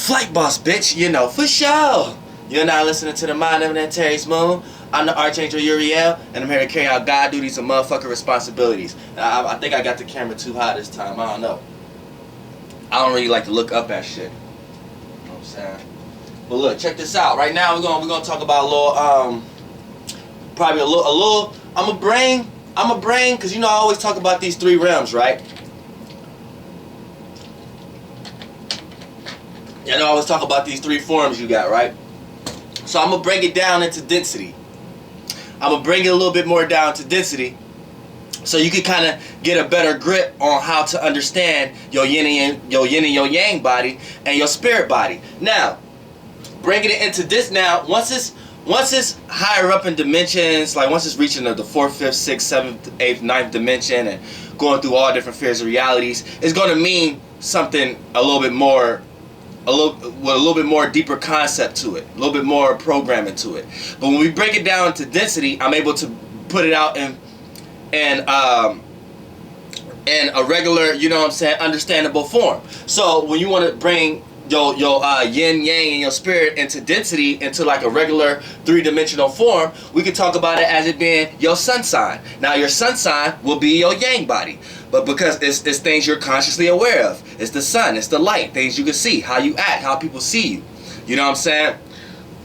Flight boss, bitch, you know, for sure. You're now listening to the Mind of an Terry's Moon. I'm the Archangel Uriel, and I'm here to carry out God duties and motherfucking responsibilities. I think I got the camera too high this time. I don't know. I don't really like to look up at shit. You know what I'm saying? But look, check this out. Right now, we're gonna talk about a little, probably a little. I'm a brain, because you know I always talk about these three realms, right? You know I always talk about these three forms you got, right? So I'm gonna break it down into density. I'm gonna bring it a little bit more down to density, so you can kind of get a better grip on how to understand your yin and your yang body and your spirit body. Now, bringing it into this now, once it's higher up in dimensions, like once it's reaching the 4th, 5th, 6th, 7th, 8th, 9th dimension and going through all different spheres of realities, it's gonna mean something a little bit more. With a little bit more deeper concept to it, a little bit more programming to it. But when we break it down to density, I'm able to put it out in a regular, you know what I'm saying, understandable form. So when you want to bring your yin yang and your spirit into density, into like a regular three-dimensional form, we can talk about it as it being your sun sign. Now your sun sign will be your yang body, but because it's things you're consciously aware of. It's the sun, it's the light, things you can see, how you act, how people see you. You know what I'm saying?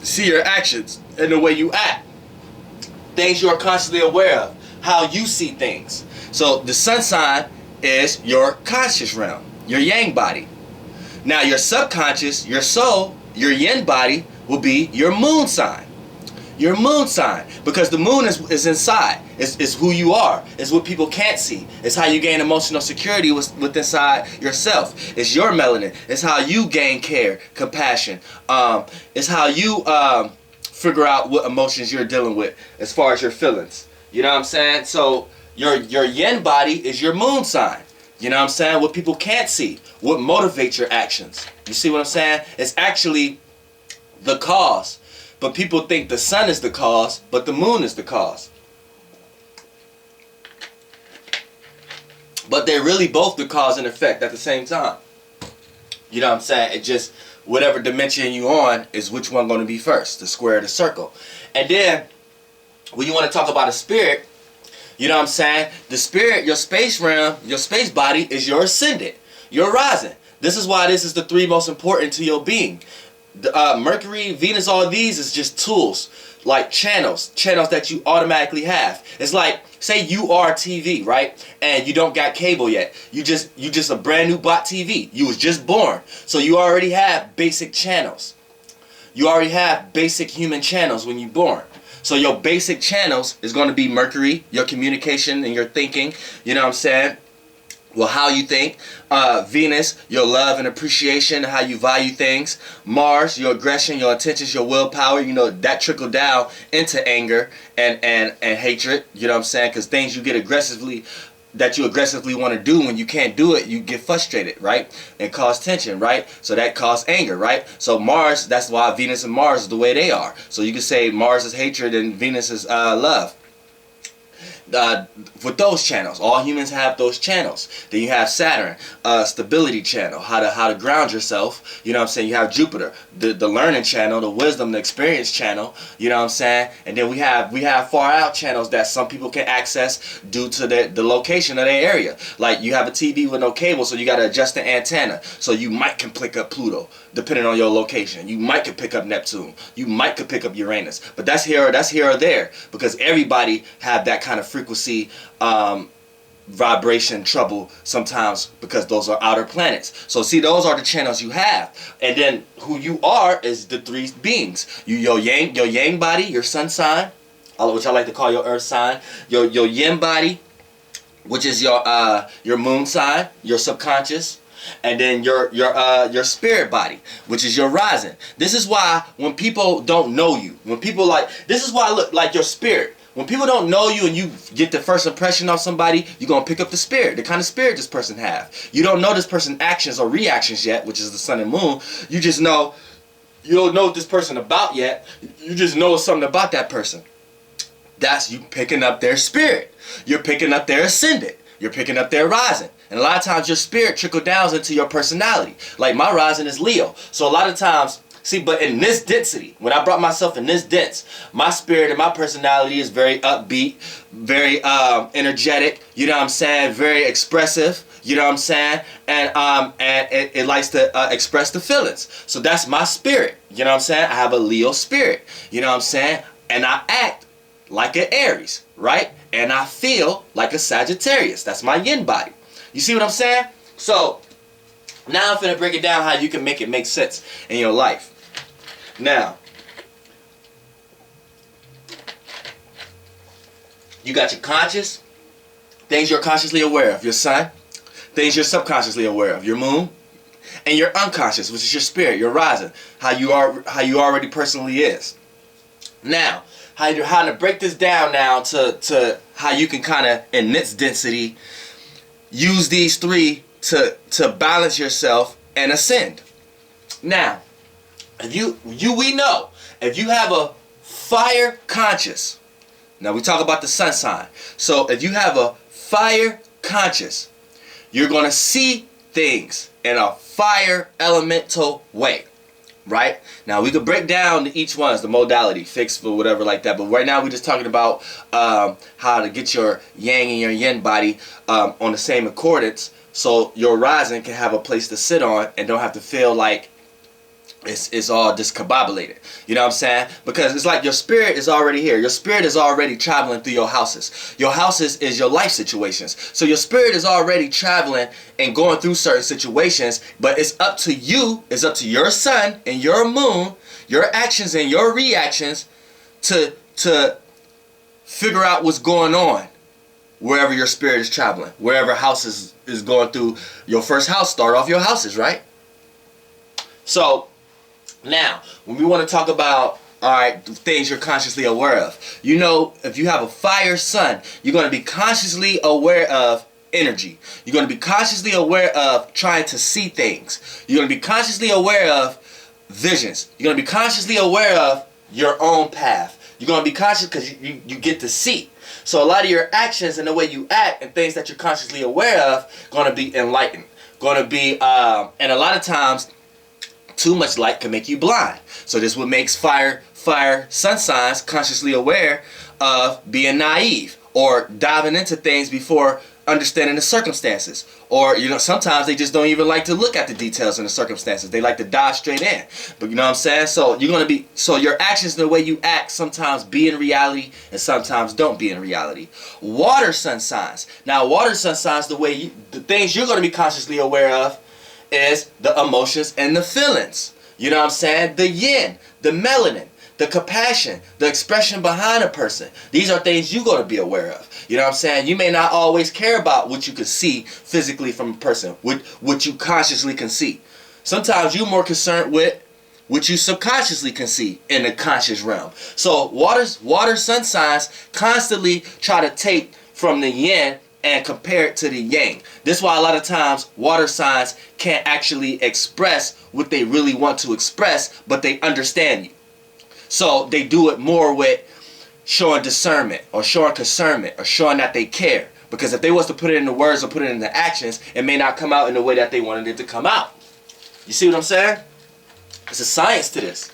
See your actions and the way you act. Things you are constantly aware of, how you see things. So the sun sign is your conscious realm, your yang body. Now your subconscious, your soul, your yin body will be your moon sign. Your moon sign, because the moon is inside. It's who you are. It's what people can't see. It's how you gain emotional security with inside yourself. It's your melanin. It's how you gain care, compassion. It's how you figure out what emotions you're dealing with as far as your feelings. You know what I'm saying? So your yin body is your moon sign. You know what I'm saying? What people can't see. What motivates your actions. You see what I'm saying? It's actually the cause. But people think the sun is the cause, but the moon is the cause. But they're really both the cause and effect at the same time. You know what I'm saying? It just, whatever dimension you on is which one going to be first, the square or the circle. And then, when you want to talk about a spirit, you know what I'm saying? The spirit, your space realm, your space body is your ascendant, your rising. This is why this is the three most important to your being. Mercury, Venus, all these is just tools, like channels that you automatically have. It's like, say you are TV, right? And you don't got cable yet. You just a brand new bought TV. You was just born. So you already have basic channels. You already have basic human channels when you're born. So your basic channels is going to be Mercury, your communication and your thinking, you know what I'm saying? Well, how you think. Venus, your love and appreciation, how you value things. Mars, your aggression, your intentions, your willpower. You know, that trickle down into anger and hatred, you know what I'm saying? Because things you get that you aggressively want to do, when you can't do it, you get frustrated, right? And cause tension, right? So that causes anger, right? So Mars, that's why Venus and Mars is the way they are. So you can say Mars is hatred and Venus is love. With those channels, all humans have those channels. Then you have Saturn, stability channel, how to ground yourself. You know what I'm saying? You have Jupiter, the learning channel, the wisdom, the experience channel. You know what I'm saying? And then we have far out channels that some people can access due to the location of their area. Like you have a TV with no cable, so you got to adjust the antenna. So you might can pick up Pluto, depending on your location. You might can pick up Neptune. You might could pick up Uranus. But that's here or there, because everybody have that kind of frequency, vibration trouble sometimes, because those are outer planets. So see, those are the channels you have. And then who you are is the three beings. Your yang body, your sun sign, which I like to call your earth sign. Your yin body, which is your moon sign, your subconscious. And then your spirit body, which is your rising. This is why when people don't know you, this is why, look, like your spirit. When people don't know you and you get the first impression of somebody, you're going to pick up the spirit, the kind of spirit this person have. You don't know this person's actions or reactions yet, which is the sun and moon. You just know, you don't know what this person about yet. You just know something about that person. That's you picking up their spirit. You're picking up their ascendant. You're picking up their rising. And a lot of times your spirit trickle down into your personality. Like my rising is Leo. So a lot of times, see, but in this density, when I brought myself in this dense, my spirit and my personality is very upbeat, very energetic, you know what I'm saying, very expressive, you know what I'm saying, and it likes to express the feelings. So that's my spirit, you know what I'm saying. I have a Leo spirit, you know what I'm saying, and I act like an Aries, right? And I feel like a Sagittarius. That's my yin body. You see what I'm saying? So now I'm finna break it down how you can make it make sense in your life. Now, you got your conscious, things you're consciously aware of, your sun, things you're subconsciously aware of, your moon, and your unconscious, which is your spirit, your rising, how you already personally is. Now, how to break this down now to how you can kind of, in this density, use these three to balance yourself and ascend. Now, we know if you have a fire conscious, now we talk about the sun sign. So if you have a fire conscious, you're going to see things in a fire elemental way. Right? Now we could break down each one as the modality, fixed or whatever like that. But right now we're just talking about how to get your yang and your yin body on the same accordance, so your rising can have a place to sit on and don't have to feel like it's all discombobulated. You know what I'm saying? Because it's like your spirit is already here. Your spirit is already traveling through your houses. Your houses is your life situations. So your spirit is already traveling and going through certain situations, but it's up to you, it's up to your sun and your moon, your actions and your reactions to figure out what's going on wherever your spirit is traveling. Wherever house is going through. Your first house, start off your houses, right? So now, when we want to talk about, alright, things you're consciously aware of. You know, if you have a fire sun, you're going to be consciously aware of energy. You're going to be consciously aware of trying to see things. You're going to be consciously aware of visions. You're going to be consciously aware of your own path. You're going to be conscious because you get to see. So a lot of your actions and the way you act and things that you're consciously aware of going to be enlightened. Going to be, and a lot of times, too much light can make you blind. So this what makes fire sun signs consciously aware of being naive or diving into things before understanding the circumstances. Or, you know, sometimes they just don't even like to look at the details and the circumstances. They like to dive straight in. But you know what I'm saying? So you're going to be, so your actions and the way you act sometimes be in reality and sometimes don't be in reality. Water sun signs. Now water sun signs, the things you're going to be consciously aware of is the emotions and the feelings. You know what I'm saying? The yin, the melanin, the compassion, the expression behind a person. These are things you're going to be aware of. You know what I'm saying? You may not always care about what you can see physically from a person, what you consciously can see. Sometimes you're more concerned with what you subconsciously can see in the conscious realm. So water sun signs constantly try to take from the yin and compare it to the yang. This is why a lot of times water signs can't actually express what they really want to express, but they understand you. So they do it more with showing discernment or showing concernment or showing that they care. Because if they was to put it in the words or put it in the actions, it may not come out in the way that they wanted it to come out. You see what I'm saying? There's a science to this.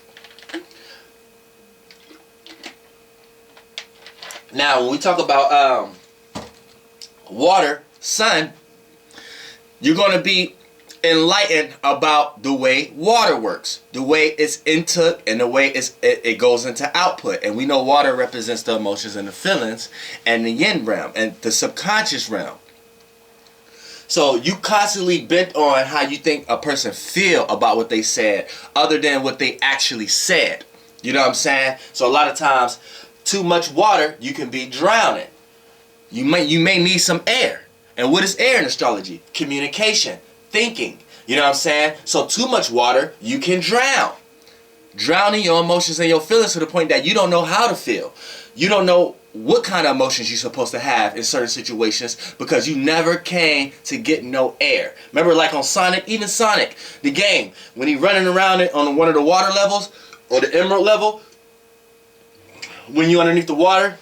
Now, when we talk about water, sun, you're going to be enlightened about the way water works, the way it's intook and the way it goes into output. And we know water represents the emotions and the feelings and the yin realm and the subconscious realm. So you constantly bent on how you think a person feel about what they said other than what they actually said. You know what I'm saying? So a lot of times, too much water, you can be drowning. You may need some air. And what is air in astrology? Communication, thinking. You know what I'm saying? So too much water, you can drown. Drowning your emotions and your feelings to the point that you don't know how to feel. You don't know what kind of emotions you're supposed to have in certain situations because you never came to get no air. Remember, like on Sonic, even Sonic, the game, when he running around it on one of the water levels or the emerald level, when you underneath the water,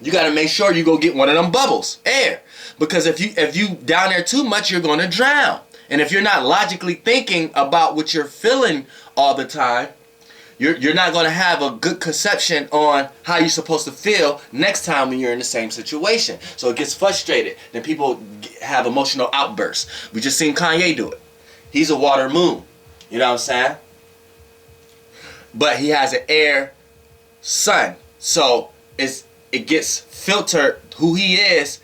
you got to make sure you go get one of them bubbles, air. Because if you down there too much, you're going to drown. And if you're not logically thinking about what you're feeling all the time, you're not going to have a good conception on how you're supposed to feel next time when you're in the same situation. So it gets frustrated. Then people have emotional outbursts. We just seen Kanye do it. He's a water moon. You know what I'm saying? But he has an air sun. So it gets filtered. Who he is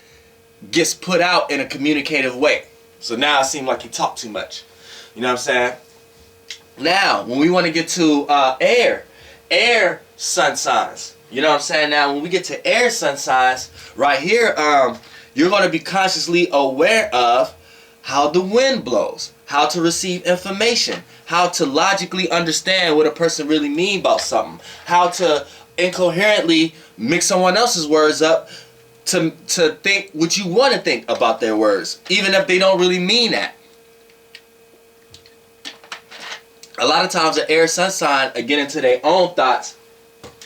gets put out in a communicative way. So now it seems like he talked too much. You know what I'm saying? Now, when we want to get to air sun signs, you know what I'm saying? Now, when we get to air sun signs, right here, you're going to be consciously aware of how the wind blows, how to receive information, how to logically understand what a person really means about something, how to incoherently mix someone else's words up to think what you want to think about their words, even if they don't really mean that. A lot of times the air sun sign get into their own thoughts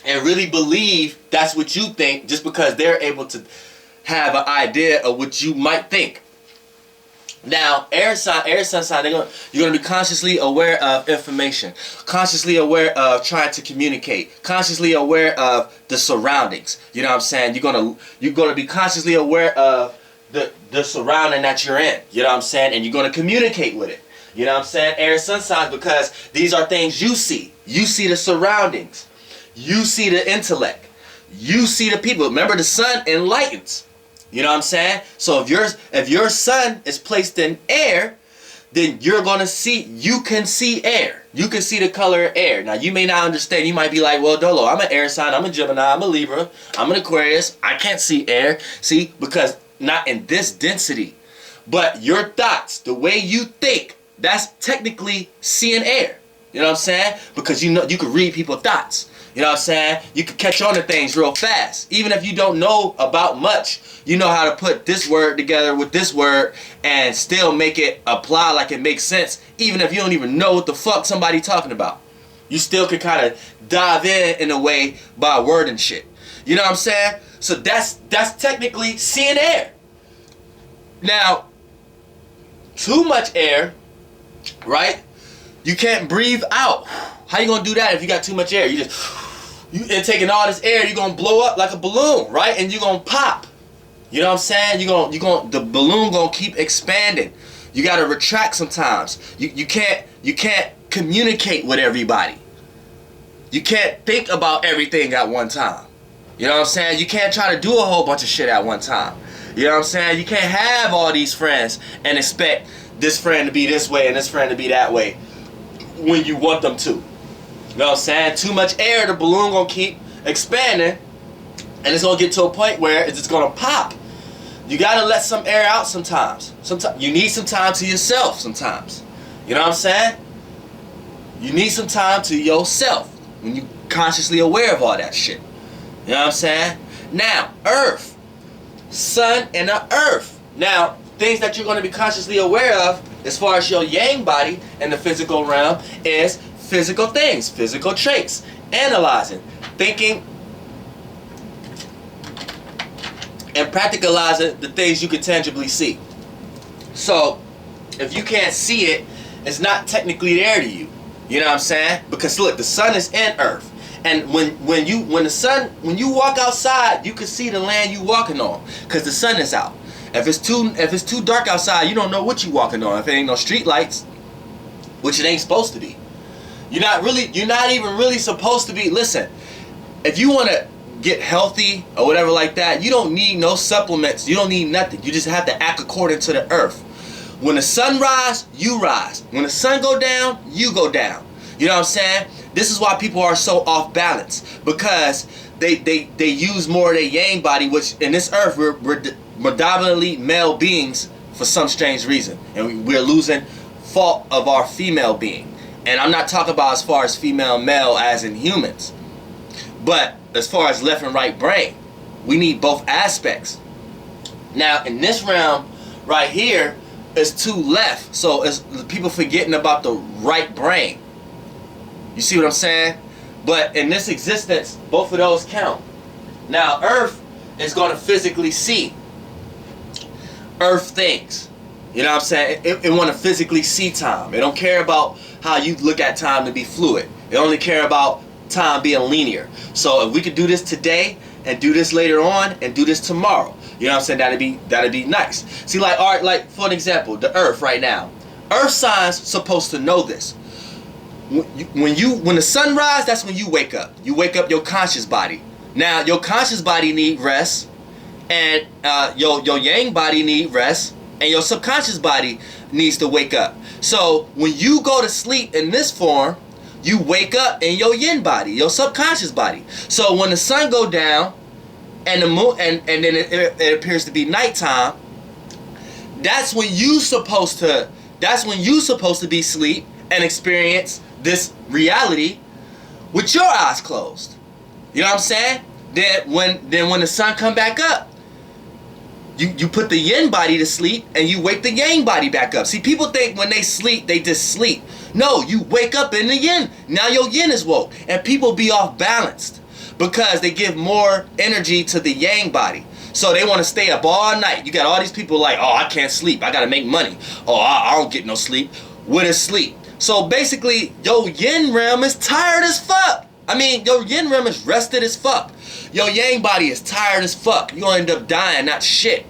and really believe that's what you think just because they're able to have an idea of what you might think. Now, air sun sign, you're going to be consciously aware of information, consciously aware of trying to communicate, consciously aware of the surroundings. You know what I'm saying? You're going to be consciously aware of the surrounding that you're in. You know what I'm saying? And you're going to communicate with it. You know what I'm saying? Air sun signs, because these are things you see. You see the surroundings. You see the intellect. You see the people. Remember, the sun enlightens. You know what I'm saying? So if your sun is placed in air, then you're going to see, you can see air. You can see the color of air. Now, you may not understand. You might be like, well, Dolo, I'm an air sign. I'm a Gemini. I'm a Libra. I'm an Aquarius. I can't see air. See? Because not in this density. But your thoughts, the way you think, that's technically seeing air. You know what I'm saying? Because you know you can read people's thoughts. You know what I'm saying? You can catch on to things real fast. Even if you don't know about much, you know how to put this word together with this word and still make it apply like it makes sense, even if you don't even know what the fuck somebody talking about. You still can kind of dive in a way by word and shit. You know what I'm saying? So that's technically seeing air. Now, too much air, right? You can't breathe out. How you gonna do that if you got too much air? And taking all this air, you're gonna blow up like a balloon, right? And you're gonna pop. You know what I'm saying? The balloon gonna keep expanding. You gotta retract sometimes. You can't communicate with everybody. You can't think about everything at one time. You know what I'm saying? You can't try to do a whole bunch of shit at one time. You know what I'm saying? You can't have all these friends and expect this friend to be this way and this friend to be that way when you want them to. You know what I'm saying? Too much air, the balloon gonna keep expanding, and it's gonna get to a point where it's just gonna pop. You gotta let some air out sometimes. Sometimes you need some time to yourself sometimes. You know what I'm saying? You need some time to yourself when you consciously aware of all that shit. You know what I'm saying? Now, Earth. Sun and the Earth. Now, things that you're going to be consciously aware of as far as your yang body in the physical realm is physical things, physical traits, analyzing, thinking, and practicalizing the things you can tangibly see. So, if you can't see it, it's not technically there to you. You know what I'm saying? Because look, the sun is in Earth. And when you walk outside, you can see the land you walking on, because the sun is out. If it's too dark outside, you don't know what you walking on. If it ain't no street lights, which it ain't supposed to be. You're not even really supposed to be. Listen, if you want to get healthy or whatever like that, you don't need no supplements. You don't need nothing. You just have to act according to the earth. When the sun rise, you rise. When the sun go down, you go down. You know what I'm saying? This is why people are so off balance, because they use more of their yang body, which in this earth we're predominantly male beings for some strange reason, and we're losing fault of our female being. And I'm not talking about as far as female male as in humans, but as far as left and right brain, we need both aspects. Now in this realm right here, it's two left, so it's people forgetting about the right brain. You see what I'm saying? But in this existence, both of those count. Now, Earth is going to physically see earth things. You know what I'm saying? It want to physically see time. It don't care about how you look at time to be fluid. It only care about time being linear. So if we could do this today and do this later on and do this tomorrow, you know what I'm saying? That'd be nice. See, like, all right, like for an example, the earth right now. Earth signs supposed to know this. When the sun rises, that's when you wake up. You wake up your conscious body. Now your conscious body need rest, and your yang body need rest, and your subconscious body needs to wake up. So when you go to sleep in this form, you wake up in your yin body, your subconscious body. So when the sun go down and the moon and then it appears to be nighttime, that's when you supposed to be asleep and experience this reality with your eyes closed. You know what I'm saying? Then when the sun come back up, you put the yin body to sleep and you wake the yang body back up. See, people think when they sleep, they just sleep. No, you wake up in the yin. Now your yin is woke. And people be off balanced because they give more energy to the yang body. So they want to stay up all night. You got all these people like, oh, I can't sleep. I got to make money. Oh, I don't get no sleep. What is sleep? So basically, your yin realm is tired as fuck. I mean, your yin realm is rested as fuck. Your yang body is tired as fuck. You're going to end up dying, not shit.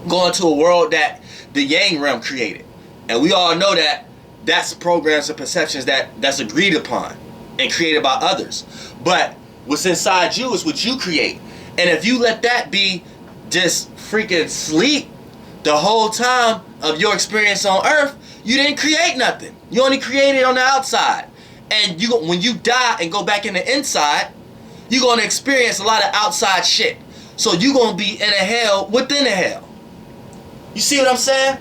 Going to a world that the yang realm created. And we all know that that's programs and perceptions that's agreed upon and created by others. But what's inside you is what you create. And if you let that be just freaking sleep the whole time of your experience on earth, you didn't create nothing. You only created on the outside. And when you die and go back in the inside, you're going to experience a lot of outside shit. So you're going to be in a hell within a hell. You see what I'm saying?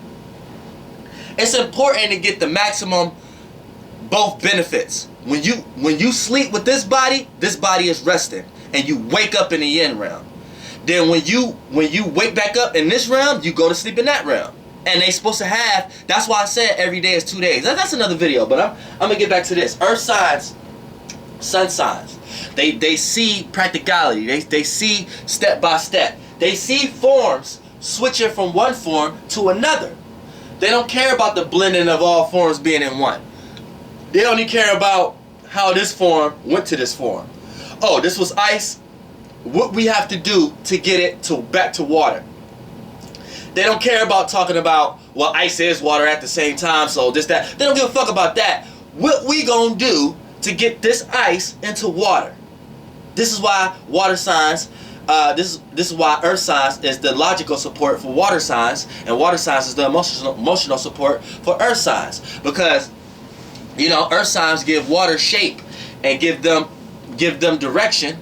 It's important to get the maximum both benefits. When you sleep with this body is resting. And you wake up in the yin realm. Then when you wake back up in this realm, you go to sleep in that realm. And they supposed to have, that's why I said every day is 2 days. That's another video, but I'm going to get back to this. Earth signs, sun signs, they see practicality. They see step by step. They see forms switching from one form to another. They don't care about the blending of all forms being in one. They only care about how this form went to this form. Oh, this was ice. What we have to do to get it back to water. They don't care about talking about, well, ice is water at the same time, so this, that. They don't give a fuck about that. What we gonna do to get this ice into water? This is why water signs, this is why earth signs is the logical support for water signs, and water signs is the emotional support for earth signs. Because, you know, earth signs give water shape and give them direction,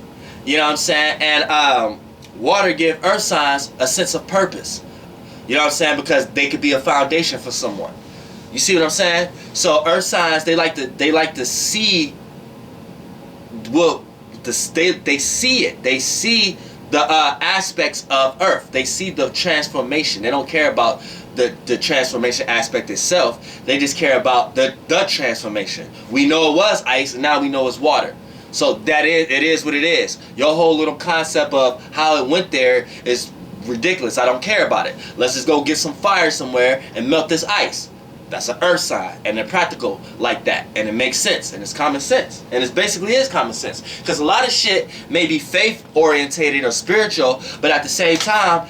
you know what I'm saying? And water give earth signs a sense of purpose. You know what I'm saying? Because they could be a foundation for someone. You see what I'm saying? So earth signs, they like to see, well, they see it. They see the aspects of earth. They see the transformation. They don't care about the transformation aspect itself. They just care about the transformation. We know it was ice, and now we know it's water. So it is what it is. Your whole little concept of how it went there is ridiculous. I don't care about it. Let's just go get some fire somewhere and melt this ice. That's an earth sign, and they're practical like that, and it makes sense, and it's common sense, and it basically is common sense, because a lot of shit may be faith orientated or spiritual, but at the same time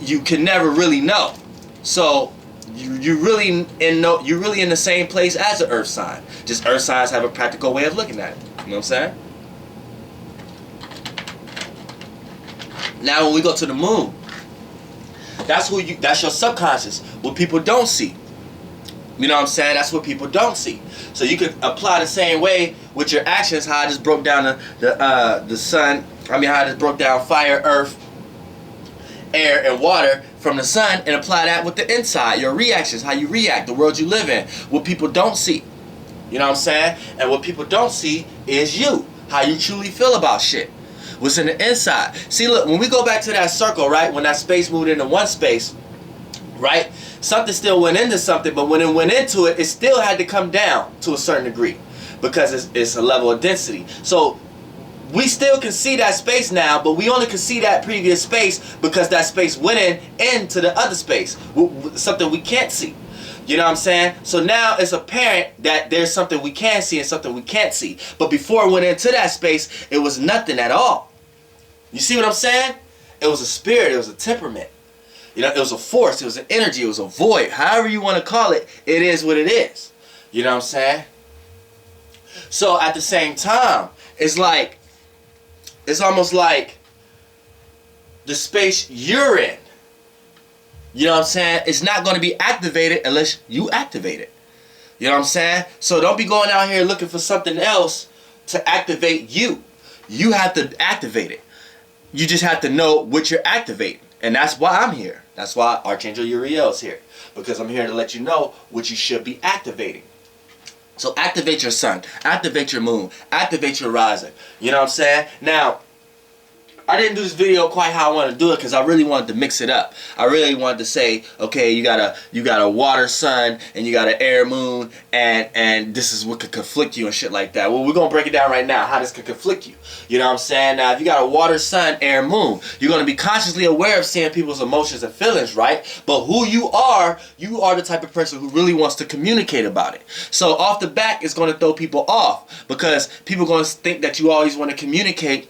you can never really know. So you're really in the same place as an earth sign. Just earth signs have a practical way of looking at it. You know what I'm saying? Now when we go to the moon, that's your subconscious, what people don't see. You know what I'm saying? That's what people don't see. So you could apply the same way with your actions, how I just broke down the sun, how I just broke down fire, earth, air, and water from the sun, and apply that with the inside, your reactions, how you react, the world you live in, what people don't see. You know what I'm saying? And what people don't see is you, how you truly feel about shit. What's in the inside. See, look, when we go back to that circle, right, when that space moved into one space, right, something still went into something, but when it went into it, it still had to come down to a certain degree because it's a level of density. So we still can see that space now, but we only can see that previous space because that space went into the other space, something we can't see. You know what I'm saying? So now it's apparent that there's something we can see and something we can't see. But before it went into that space, it was nothing at all. You see what I'm saying? It was a spirit, it was a temperament. You know, it was a force, it was an energy, it was a void. However you want to call it, it is what it is. You know what I'm saying? So at the same time, it's like, it's almost like the space you're in, you know what I'm saying, it's not going to be activated unless you activate it. You know what I'm saying? So don't be going out here looking for something else to activate you. You have to activate it. You just have to know what you're activating. And that's why I'm here. That's why Archangel Uriel is here. Because I'm here to let you know what you should be activating. So activate your sun, activate your moon, activate your rising. You know what I'm saying? Now, I didn't do this video quite how I want to do it because I really wanted to mix it up. I really wanted to say, okay, you got a water sun and you got an air moon, and this is what could conflict you and shit like that. Well, we're gonna break it down right now how this could conflict you. You know what I'm saying? Now, if you got a water sun, air moon, you're gonna be consciously aware of seeing people's emotions and feelings, right? But who you are the type of person who really wants to communicate about it. So off the back, it's gonna throw people off because people are gonna think that you always want to communicate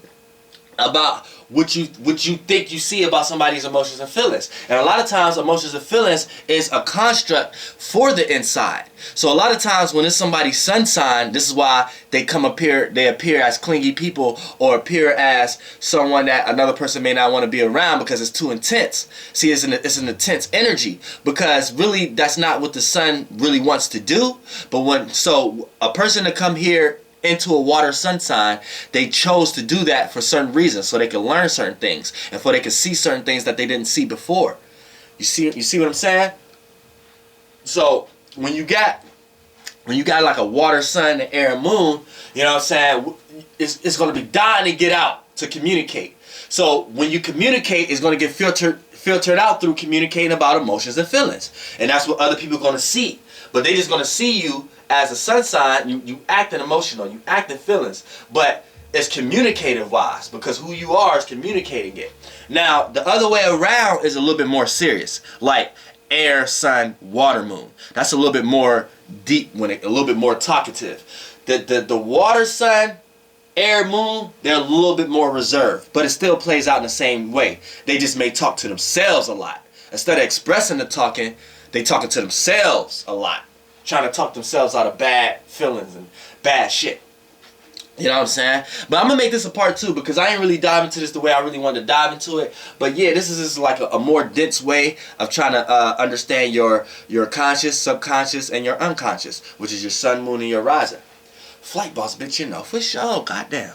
about what you think you see about somebody's emotions and feelings. And a lot of times emotions and feelings is a construct for the inside. So a lot of times when it's somebody's sun sign, this is why they appear as clingy people or appear as someone that another person may not want to be around because it's too intense. See, it's an intense energy because really that's not what the sun really wants to do. But so a person to come here into a water sun sign, they chose to do that for certain reasons, so they could learn certain things and for they could see certain things that they didn't see before. You see what I'm saying? So when you got like a water sun, and air, moon, you know what I'm saying, it's going to be dying to get out to communicate. So when you communicate, it's going to get filtered out through communicating about emotions and feelings, and that's what other people are going to see. But they just going to see you as a sun sign, you acting emotional, you acting feelings, but it's communicative wise because who you are is communicating it. Now, the other way around is a little bit more serious, like air, sun, water, moon. That's a little bit more deep, a little bit more talkative. The water, sun, air, moon, they're a little bit more reserved, but it still plays out in the same way. They just may talk to themselves a lot. Instead of expressing the talking, they talking to themselves a lot. Trying to talk themselves out of bad feelings and bad shit. You know what I'm saying? But I'm going to make this a part 2 because I ain't really dive into this the way I really wanted to dive into it. But yeah, this is just like a more dense way of trying to understand your conscious, subconscious, and your unconscious, which is your sun, moon, and your rising. Flight boss, bitch, you know, for sure. Goddamn.